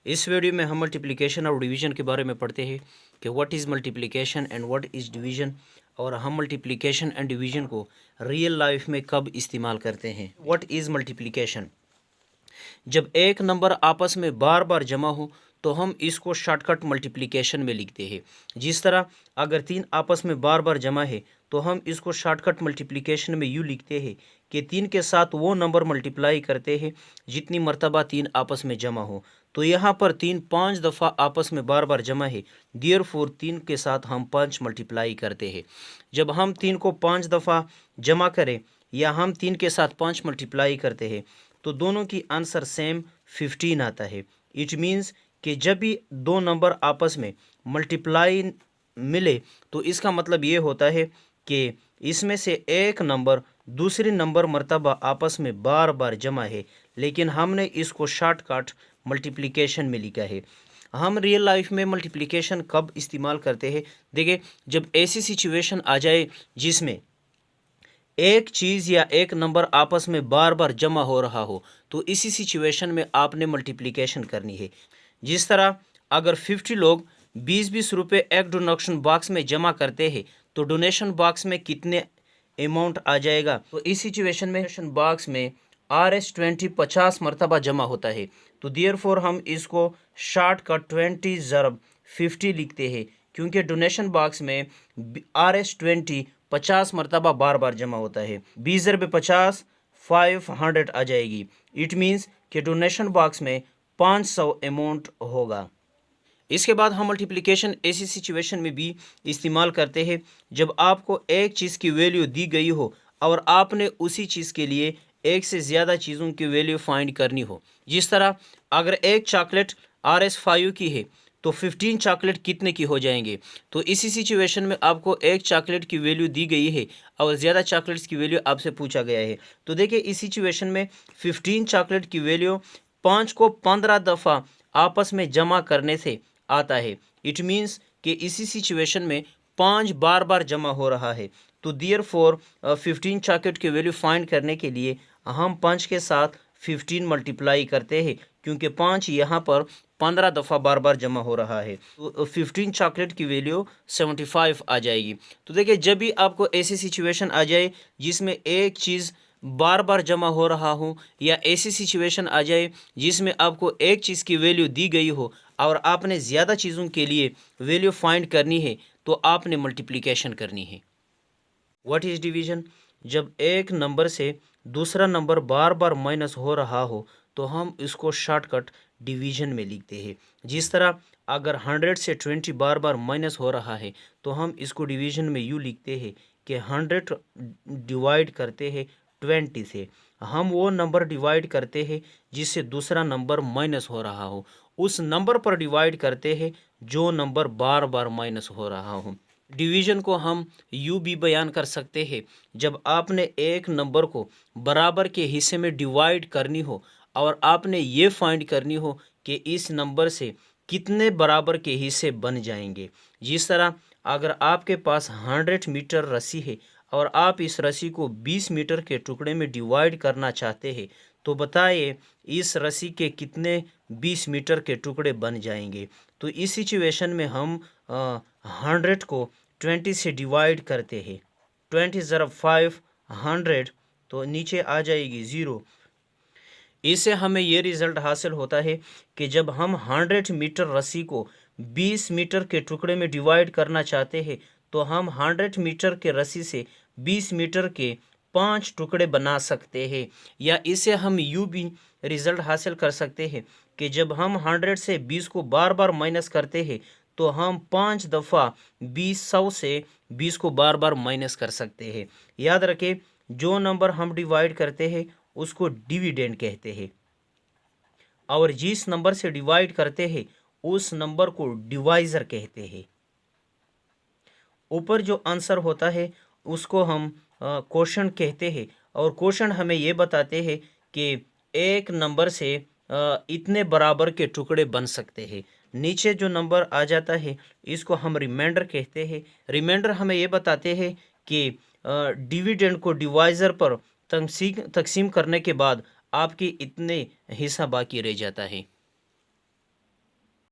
इस वीडियो में हम मल्टीप्लिकेशन और डिवीज़न के बारे में पढ़ते हैं कि what is multiplication and what is division, और हम मल्टीप्लिकेशन एंड डिवीज़न को रियल लाइफ में कब इस्तेमाल करते हैं। What is multiplication? जब एक नंबर आपस में बार बार जमा हो तो हम इसको शॉर्टकट मल्टीप्लिकेशन में लिखते हैं। जिस तरह अगर तीन आपस में बार बार जमा है तो हम इसको शॉर्टकट मल्टीप्लिकेशन में यूँ लिखते हैं कि तीन के साथ वो नंबर मल्टीप्लाई करते हैं जितनी मर्तबा तीन आपस में जमा हो। तो यहाँ पर तीन 5 दफ़ा आपस में बार बार जमा है, देयरफॉर तीन के साथ हम 5 मल्टीप्लाई करते हैं। जब हम तीन को 5 दफ़ा जमा करें या हम तीन के साथ 5 मल्टीप्लाई करते हैं तो दोनों की आंसर सेम 15 आता है। इट मीन्स कि जब भी दो नंबर आपस में मल्टीप्लाई मिले तो इसका मतलब ये होता है कि इसमें से एक नंबर दूसरी नंबर मर्तबा आपस में बार बार जमा है, लेकिन हमने इसको शॉर्टकट मल्टीप्लिकेशन में लिखा है। हम रियल लाइफ में मल्टीप्लिकेशन कब इस्तेमाल करते हैं? देखिए, जब ऐसी सिचुएशन आ जाए जिसमें एक चीज़ या एक नंबर आपस में बार बार जमा हो रहा हो तो इसी सिचुएशन में आपने मल्टीप्लिकेशन करनी है। जिस तरह अगर 50 लोग 20-20 रुपये एक डोनेशन बॉक्स में जमा करते हैं तो डोनेशन बॉक्स में कितने अमाउंट आ जाएगा? तो इस सिचुएशन में डोनेशन बॉक्स में RS20 50 मरतबा जमा होता है। तो देयरफॉर हम इसको शॉर्टकट 20 ज़रब 50 लिखते हैं, क्योंकि डोनेशन बॉक्स में RS20 50 मरतबा बार बार जमा होता है। 20 ज़रब 50 500 आ जाएगी। इट मीन्स कि डोनेशन बॉक्स में 500 अमाउंट होगा। इसके बाद हम मल्टीप्लिकेशन ऐसी सिचुएशन में भी इस्तेमाल करते हैं जब आपको एक चीज़ की वैल्यू दी गई हो और आपने उसी चीज़ के लिए एक से ज़्यादा चीज़ों की वैल्यू फाइंड करनी हो। जिस तरह अगर एक चॉकलेट RS5 की है तो 15 चॉकलेट कितने की हो जाएंगे? तो इसी सिचुएशन में आपको एक चॉकलेट की वैल्यू दी गई है और ज़्यादा चॉकलेट्स की वैल्यू आपसे पूछा गया है। तो देखिए, इस सिचुएशन में 15 चॉकलेट की वैल्यू 5 को 15 दफ़ा आपस में जमा करने से आता है। इट मीन्स कि इसी सिचुएशन में 5 बार बार जमा हो रहा है। तो देयरफॉर 15 चॉकलेट की वैल्यू फाइंड करने के लिए हम 5 के साथ 15 मल्टीप्लाई करते हैं, क्योंकि 5 यहाँ पर 15 दफ़ा बार बार जमा हो रहा है। तो 15 चॉकलेट की वैल्यू 75 आ जाएगी। तो देखिए, जब भी आपको ऐसी सिचुएशन आ जाए जिसमें एक चीज़ बार बार जमा हो रहा हो या ऐसी सिचुएशन आ जाए जिसमें आपको एक चीज़ की वैल्यू दी गई हो और आपने ज़्यादा चीज़ों के लिए वैल्यू फाइंड करनी है तो आपने मल्टीप्लिकेशन करनी है। What is division? जब एक नंबर से दूसरा नंबर बार बार माइनस हो रहा हो तो हम इसको शॉर्टकट डिवीज़न में लिखते हैं। जिस तरह अगर 100 से 20 बार बार माइनस हो रहा है तो हम इसको डिवीज़न में यूँ लिखते हैं कि 100 डिवाइड करते हैं 20 से। हम वो नंबर डिवाइड करते हैं जिससे दूसरा नंबर माइनस हो रहा हो, उस नंबर पर डिवाइड करते हैं जो नंबर बार बार माइनस हो रहा हो। डिवीज़न को हम यूँ भी बयान कर सकते हैं, जब आपने एक नंबर को बराबर के हिस्से में डिवाइड करनी हो और आपने ये फाइंड करनी हो कि इस नंबर से कितने बराबर के हिस्से बन जाएंगे। जिस तरह अगर आपके पास 100 मीटर रस्सी है और आप इस रस्सी को 20 मीटर के टुकड़े में डिवाइड करना चाहते हैं, तो बताइए इस रस्सी के कितने 20 मीटर के टुकड़े बन जाएंगे। तो इस सिचुएशन में हम 100 को 20 से डिवाइड करते हैं। 20 ज़रब 500, तो नीचे आ जाएगी 0। इससे हमें ये रिज़ल्ट हासिल होता है कि जब हम 100 मीटर रस्सी को 20 मीटर के टुकड़े में डिवाइड करना चाहते हैं तो हम 100 मीटर के रस्सी से 20 मीटर के 5 टुकड़े बना सकते हैं। या इसे हम यूँ भी रिज़ल्ट हासिल कर सकते हैं कि जब हम 100 से 20 को बार बार माइनस करते हैं तो हम 5 दफ़ा 100 से 20 को बार बार माइनस कर सकते हैं। याद रखें, जो नंबर हम डिवाइड करते हैं उसको डिविडेंड कहते हैं और जिस नंबर से डिवाइड करते हैं उस नंबर को डिवाइज़र कहते हैं। ऊपर जो आंसर होता है उसको हम क्वोशंट कहते हैं और क्वोशंट हमें ये बताते हैं कि एक नंबर से इतने बराबर के टुकड़े बन सकते हैं। नीचे जो नंबर आ जाता है इसको हम रिमाइंडर कहते हैं। रिमाइंडर हमें ये बताते हैं कि डिविडेंड को डिवाइज़र पर तकसीम करने के बाद आपके इतने हिस्सा बाकी रह जाता है।